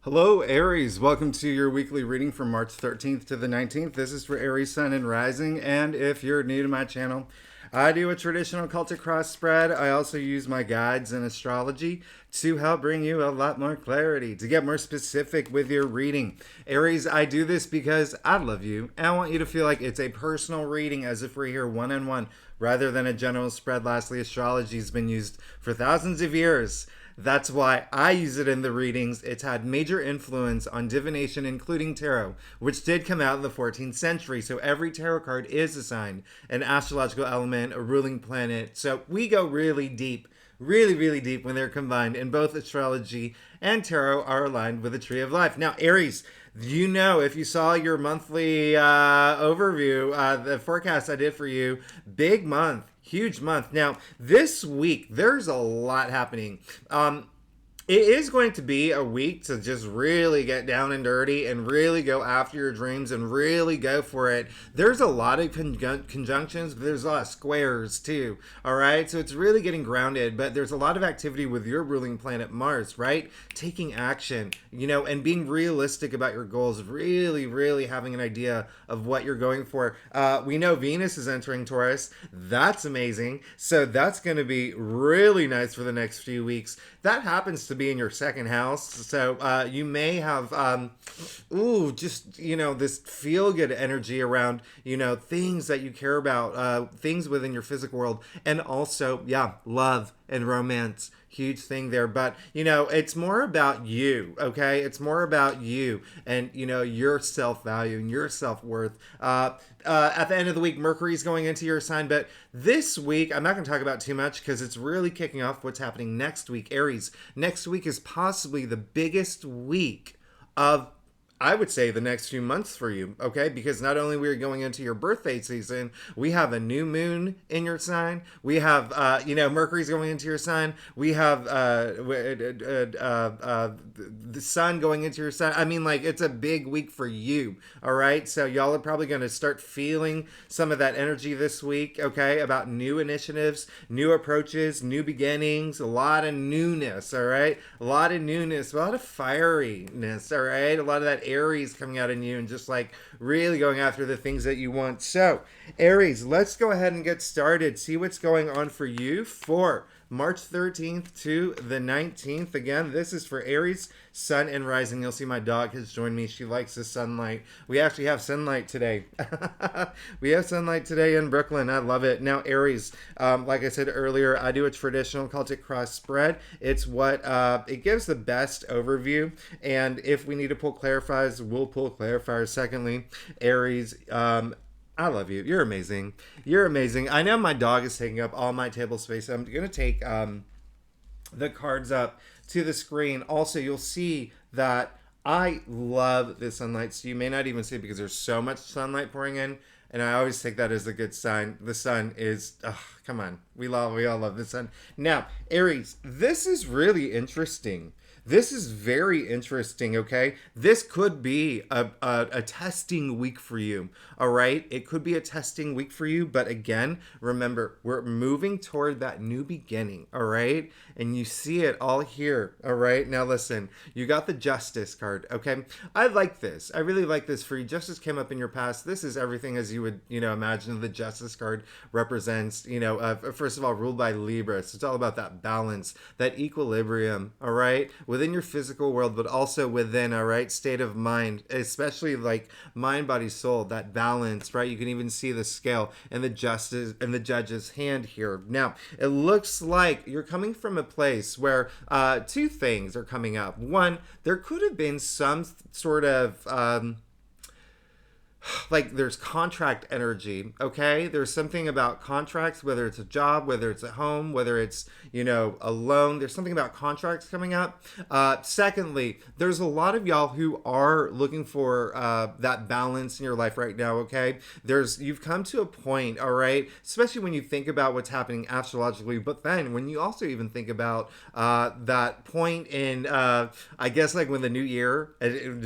Hello, Aries. Welcome to your weekly reading from March 13th to the 19th. This is for Aries, Sun, and Rising. And if you're new to my channel, I do a traditional Celtic cross spread. I also use my guides in astrology to help bring you a lot more clarity, to get more specific with your reading. Aries, I do this because I love you, and I want you to feel like it's a personal reading as if we're here one-on-one rather than a general spread. Lastly, astrology has been used for thousands of years. That's why I use it in the readings. It's had major influence on divination, including tarot, which did come out in the 14th century. So every tarot card is assigned an astrological element, a ruling planet. So we go really deep, really, really deep when they're combined. And both astrology and tarot are aligned with the tree of life. Now, Aries, you know, if you saw your monthly overview, the forecast I did for you, big month. Huge month. Now, this week, there's a lot happening. It is going to be a week to just really get down and dirty and really go after your dreams and really go for it. There's a lot of conjunctions, but there's a lot of squares too. All right. So it's really getting grounded, but there's a lot of activity with your ruling planet Mars, right? Taking action, and being realistic about your goals, really, really having an idea of what you're going for. We know Venus is entering Taurus. That's amazing. So that's going to be really nice for the next few weeks. That happens to be in your second house, so you may have this feel good energy around things that you care about, things within your physical world, and also love and romance. Huge thing there, but it's more about you. Okay, it's more about you and your self-value and your self-worth. At the end of the week, Mercury's going into your sign, but this week I'm not going to talk about too much because it's really kicking off what's happening next week. Aries, next week is possibly the biggest week of, I would say, the next few months for you, okay? Because not only we're going into your birthday season, we have a new moon in your sign. We have, Mercury's going into your sign. We have the sun going into your sign. I mean, it's a big week for you, all right? So y'all are probably going to start feeling some of that energy this week, okay? About new initiatives, new approaches, new beginnings, a lot of newness, all right? A lot of newness, a lot of fieriness, all right? A lot of that Aries coming out in you and just really going after the things that you want. So, Aries, let's go ahead and get started. See what's going on for you for March 13th to the 19th. Again, this is for Aries, Sun, and Rising. You'll see my dog has joined me. She likes the sunlight. We actually have sunlight today. We have sunlight today in Brooklyn. I love it. Now, Aries, like I said earlier, I do a traditional Celtic cross spread. It's what it gives the best overview. And if we need to pull clarifiers, we'll pull clarifiers. Secondly, Aries, I love you. You're amazing. You're amazing. I know my dog is taking up all my table space. I'm going to take the cards up to the screen. Also, you'll see that I love the sunlight. So you may not even see it because there's so much sunlight pouring in. And I always take that as a good sign. The sun is, come on. We all love the sun. Now, Aries, this is really interesting. This is very interesting, okay? This could be a testing week for you, all right? It could be a testing week for you, but again, remember, we're moving toward that new beginning, all right? And you see it all here, all right? Now listen, you got the Justice card, okay? I like this. I really like this for you. Justice came up in your past. This is everything as you would, imagine the Justice card represents, first of all, ruled by Libra. So it's all about that balance, that equilibrium, all right? Within your physical world, but also within, all right, state of mind, especially mind, body, soul, that balance, right? You can even see the scale and the justice and the judge's hand here. Now, it looks like you're coming from a place where two things are coming up. One, there could have been some sort of there's contract energy, okay? There's something about contracts, whether it's a job, whether it's a home, whether it's, a loan. There's something about contracts coming up. Secondly, there's a lot of y'all who are looking for that balance in your life right now, okay? You've come to a point, all right? Especially when you think about what's happening astrologically, but then when you also even think about that point in, I guess when the new year,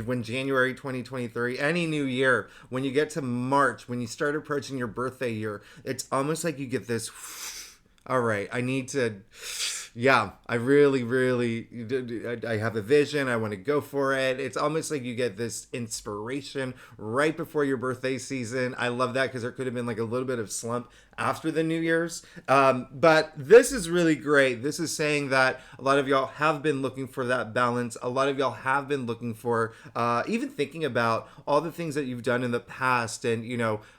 when January 2023, any new year, when you get to March, when you start approaching your birthday year, it's almost like you get this, all right, I need to Yeah, I really, really, I have a vision. I want to go for it. It's almost like you get this inspiration right before your birthday season. I love that because there could have been like a little bit of slump after the New Year's. But this is really great. This is saying that a lot of y'all have been looking for that balance. A lot of y'all have been looking for, even thinking about all the things that you've done in the past and,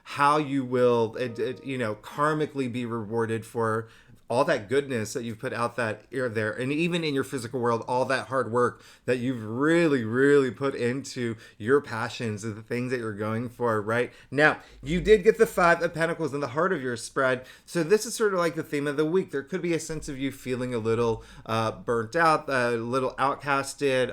how you will, karmically be rewarded for all that goodness that you've put out that air there, and even in your physical world, all that hard work that you've really, really put into your passions and the things that you're going for. Right now, you did get the Five of Pentacles in the heart of your spread, so this is sort of like the theme of the week. There could be a sense of you feeling a little burnt out, a little outcasted.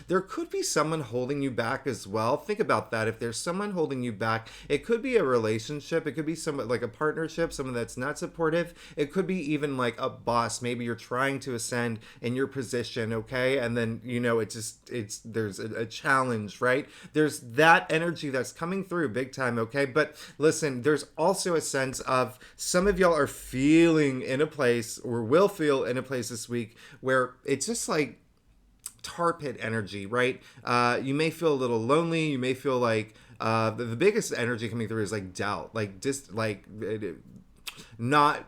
There could be someone holding you back as well. Think about that. If there's someone holding you back, it could be a relationship, it could be someone like a partnership, someone that's not supportive. It could be even like a boss. Maybe you're trying to ascend in your position, okay, and then there's a challenge, right? There's that energy that's coming through big time, okay? But listen, there's also a sense of some of y'all are feeling in a place, or will feel in a place this week, where it's just like tar pit energy, right? You may feel a little lonely. You may feel like the biggest energy coming through is like doubt, like just like not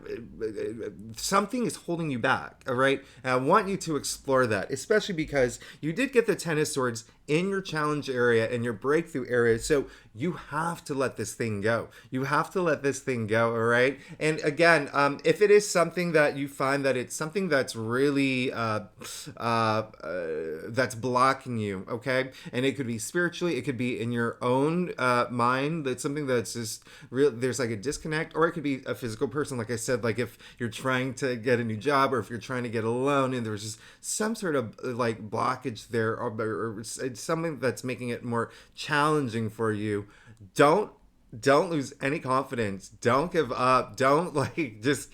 something is holding you back. All right, and I want you to explore that, especially because you did get the Ten of Swords in your challenge area and your breakthrough area, so you have to let this thing go. You have to let this thing go. All right, and again, if it is something that you find that it's something that's really that's blocking you, okay, and it could be spiritually, it could be in your own mind, that's something that's just real, there's like a disconnect, or it could be a physical person, like I said, like if you're trying to get a new job, or if you're trying to get a loan and there's just some sort of like blockage there, or it's something that's making it more challenging for you. Don't lose any confidence. Don't give up. Don't just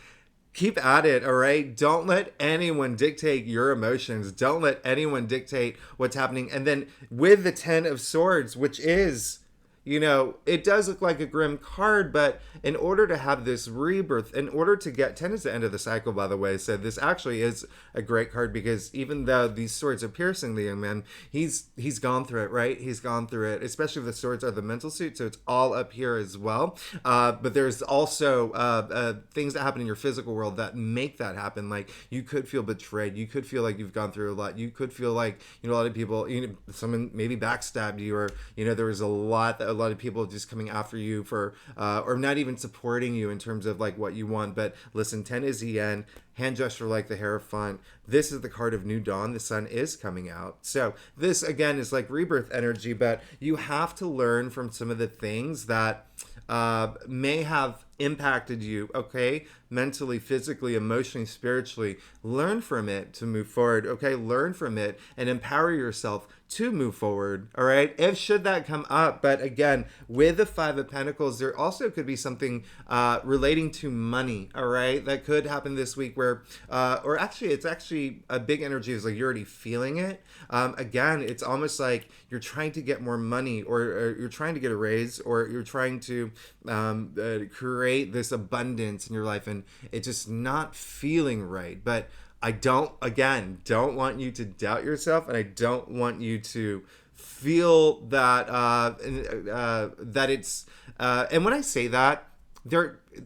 keep at it. All right, don't let anyone dictate your emotions. Don't let anyone dictate what's happening. And then with the Ten of Swords, which is, it does look like a grim card, but in order to have this rebirth, in order to get, 10 is the end of the cycle, by the way, so this actually is a great card, because even though these swords are piercing the young man, he's gone through it, right? He's gone through it, especially if the swords are the mental suit, so it's all up here as well. But there's also things that happen in your physical world that make that happen. Like, you could feel betrayed. You could feel like you've gone through a lot. You could feel like, a lot of people, someone maybe backstabbed you, or, there was a lot of people just coming after you for, or not even supporting you in terms of like what you want. But listen, 10 is the end. Hand gesture like the Hierophant. This is the card of new dawn. The sun is coming out. So this again is like rebirth energy, but you have to learn from some of the things that may have impacted you, okay? Mentally, physically, emotionally, spiritually. Learn from it to move forward, okay? Learn from it and empower yourself to move forward, all right? If should that come up, but again, with the Five of Pentacles, there also could be something relating to money, all right? That could happen this week where, or actually, it's actually a big energy is like you're already feeling it. Again, it's almost like you're trying to get more money, or you're trying to get a raise, or you're trying to create this abundance in your life, and it's just not feeling right. But I don't want you to doubt yourself, and I don't want you to feel that that it's and when I say that,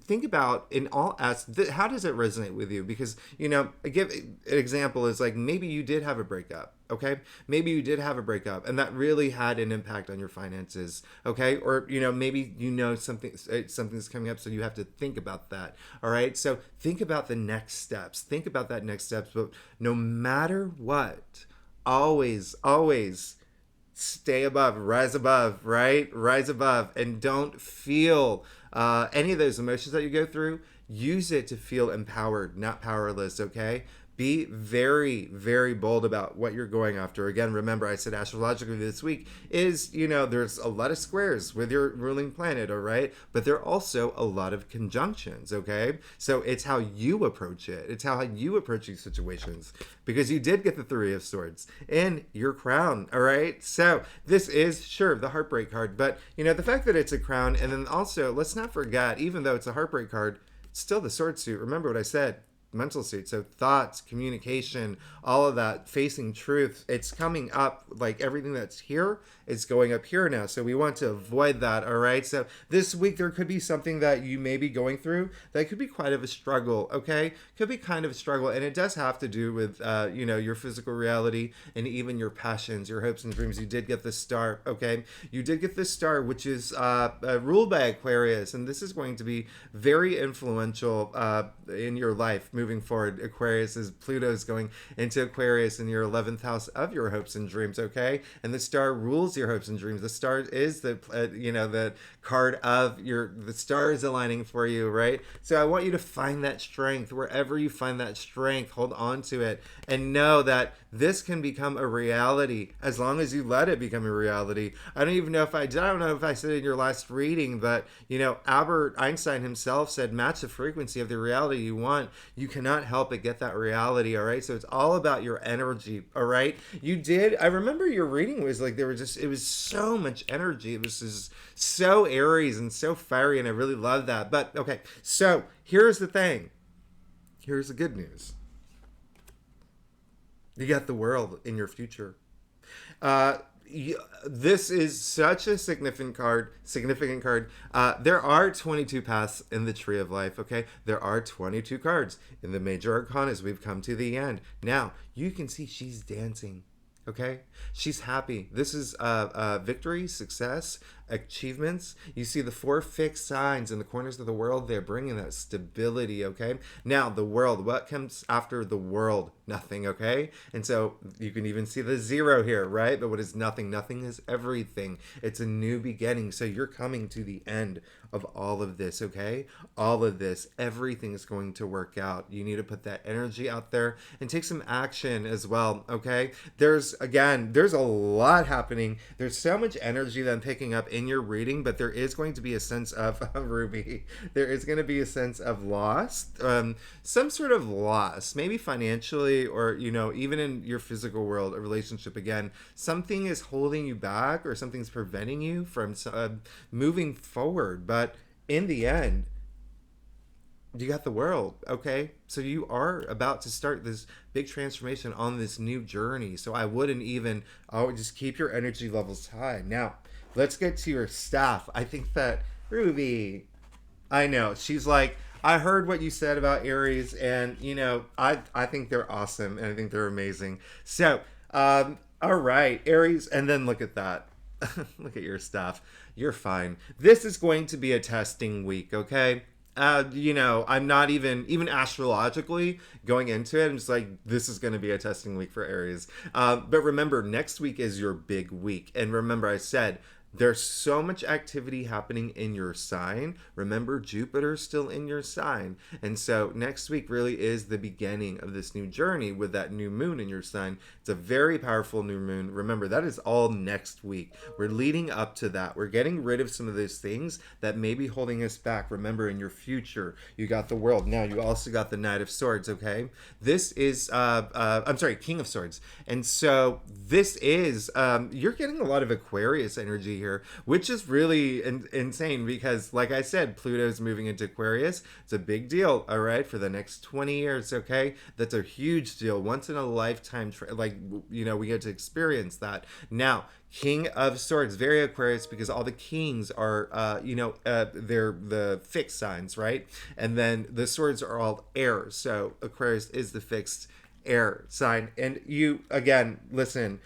think about in all aspects, how does it resonate with you? Because I give an example is like, maybe you did have a breakup, okay? Maybe you did have a breakup, and that really had an impact on your finances, okay? Or maybe something's coming up, so you have to think about that. All right, so think about the next steps. Think about that next steps. But no matter what, always stay above, rise above, right? Rise above, and don't feel any of those emotions that you go through. Use it to feel empowered, not powerless, okay? Be very, very bold about what you're going after. Again, remember, I said astrologically this week is, there's a lot of squares with your ruling planet, all right? But there are also a lot of conjunctions, okay? So it's how you approach it. It's how you approach these situations, because you did get the Three of Swords in your crown, all right? So this is, sure, the heartbreak card, but, the fact that it's a crown, and then also, let's not forget, even though it's a heartbreak card, it's still the sword suit. Remember what I said. mental state. So thoughts, communication, all of that, facing truth, it's coming up. Like everything that's here is going up here now. So we want to avoid that. All right. So this week there could be something that you may be going through that could be quite of a struggle. Okay. Could be kind of a struggle. And it does have to do with, your physical reality and even your passions, your hopes and dreams. You did get the star. Okay. You did get the star, which is ruled by Aquarius. And this is going to be very influential in your life moving forward. Aquarius is Pluto is going into Aquarius in your 11th house of your hopes and dreams. Okay. And the star rules your hopes and dreams. The star is the the card of the star is aligning for you, right? So I want you to find that strength. Wherever you find that strength, hold on to it and know that this can become a reality as long as you let it become a reality. I don't know if I said it in your last reading, but Albert Einstein himself said, match the frequency of the reality you want. You cannot help but get that reality. All right. So it's all about your energy. All right. I remember your reading was like, it was so much energy. It was just so Aries and so fiery. And I really love that. But okay. So here's the thing. Here's the good news. You got the world in your future. This is such a significant card. There are 22 paths in the tree of life. Okay, there are 22 cards in the major arcana as we've come to the end. Now you can see she's dancing. Okay, she's happy. This is victory, success, achievements. You see the 4 fixed signs in the corners of the world. They're bringing that stability. Okay, now the world. What comes after the world? Nothing. Okay, and so you can even see the 0 here, right? But what is nothing? Nothing is everything. It's a new beginning. So you're coming to the end of all of this. Okay, all of this, everything is going to work out. You need to put that energy out there and take some action as well. Okay, there's a lot happening. There's so much energy that I'm picking up in your reading, but there is going to be a sense of Ruby. There is going to be a sense of loss, some sort of loss, maybe financially or even in your physical world, a relationship. Again, something is holding you back or something's preventing you from moving forward. But in the end, you got the world. Okay, so you are about to start this big transformation on this new journey. So I would just keep your energy levels high. Now let's get to your staff. I think that Ruby, I know she's like, I heard what you said about Aries, and I think they're awesome and I think they're amazing. So all right, Aries, and then look at that. Look at your staff. You're fine. This is going to be a testing week. Okay, I'm not even astrologically going into it. I'm just like, this is going to be a testing week for Aries. But remember, next week is your big week. And remember, I said, there's so much activity happening in your sign. Remember, Jupiter's still in your sign. And so next week really is the beginning of this new journey with that new moon in your sign. It's a very powerful new moon. Remember, that is all next week. We're leading up to that. We're getting rid of some of those things that may be holding us back. Remember, in your future, you got the world. Now, you also got the Knight of Swords, okay? This is, King of Swords. And so this is, you're getting a lot of Aquarius energy here, which is really insane because, like I said, Pluto's moving into Aquarius. It's a big deal, all right, for the next 20 years, okay? That's a huge deal. Once in a lifetime, we get to experience that. Now, King of Swords, very Aquarius because all the kings are, they're the fixed signs, right? And then the swords are all air. So Aquarius is the fixed air sign. And you, again, listen,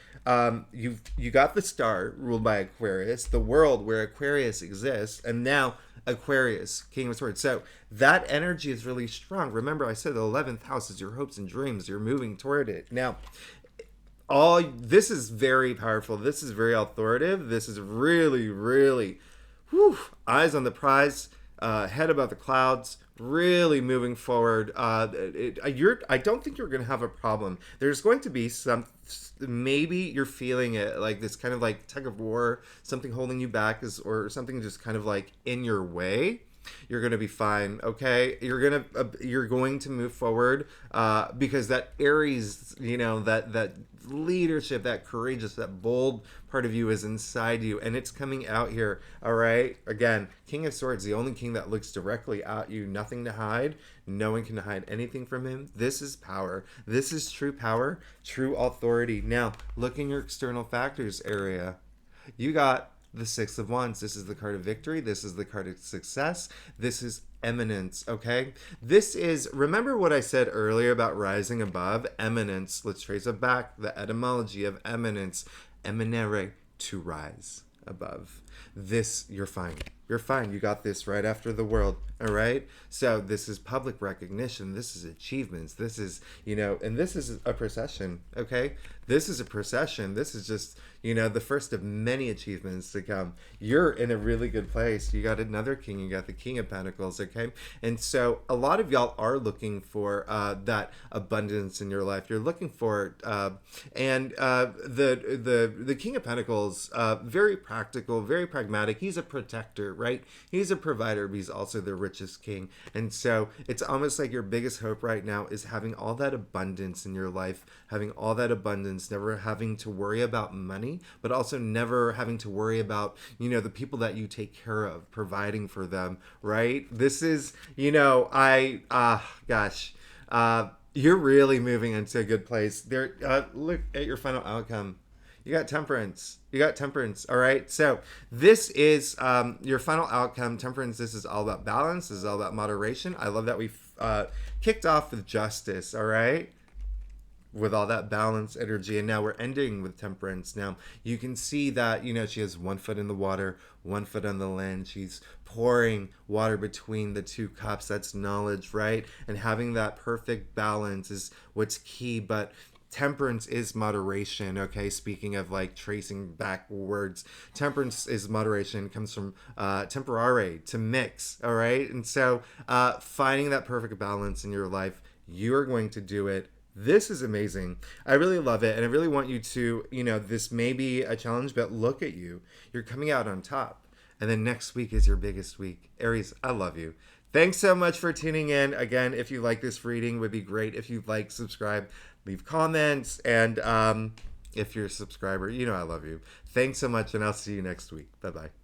you got the star ruled by Aquarius, the world where Aquarius exists, and now Aquarius, King of Swords. So that energy is really strong. Remember, I said the 11th house is your hopes and dreams. You're moving toward it. Now, this is very powerful. This is very authoritative. This is really, really, eyes on the prize, head above the clouds, really moving forward. I don't think you're going to have a problem. There's going to be maybe you're feeling it, like this kind of like tug of war, something holding you back or something just kind of like in your way. You're gonna be fine, okay? You're going to move forward because that Aries, that leadership, that courageous, that bold part of you is inside you, and it's coming out here. All right. Again, King of Swords, the only king that looks directly at you, nothing to hide. No one can hide anything from him. This is power. This is true power, true authority. Now, look in your external factors area. You got the Six of Wands. This is the card of victory. This is the card of success. This is eminence, okay? This is, remember what I said earlier about rising above? Eminence. Let's trace it back. The etymology of eminence. Eminere, to rise above. This, you're fine. You're fine. You got this right after the world. All right. So this is public recognition. This is achievements. This is, and this is a procession. Okay. This is a procession. This is just, the first of many achievements to come. You're in a really good place. You got another king. You got the King of Pentacles. Okay. And so a lot of y'all are looking for that abundance in your life. You're looking for it. And the King of Pentacles, very practical, very pragmatic. He's a protector, right? He's a provider, but he's also the richest king. And so it's almost like your biggest hope right now is having all that abundance in your life, having all that abundance, never having to worry about money, but also never having to worry about, the people that you take care of, providing for them, right? This is, you're really moving into a good place. There, look at your final outcome. You got temperance. You got temperance. All right. So this is your final outcome. Temperance. This is all about balance. This is all about moderation. I love that we kicked off with justice. All right. With all that balance energy. And now we're ending with temperance. Now you can see that, she has 1 foot in the water, 1 foot on the land. She's pouring water between the two cups. That's knowledge, right? And having that perfect balance is what's key. But temperance is moderation, okay? Speaking of like tracing back words, temperance is moderation. It comes from temporare, to mix, all right? And so finding that perfect balance in your life, you are going to do it. This is amazing. I really love it. And I really want you to, this may be a challenge, but look at you. You're coming out on top. And then next week is your biggest week. Aries, I love you. Thanks so much for tuning in. Again, if you like this reading, would be great if you like, subscribe, leave comments, and if you're a subscriber, I love you. Thanks so much, and I'll see you next week. Bye-bye.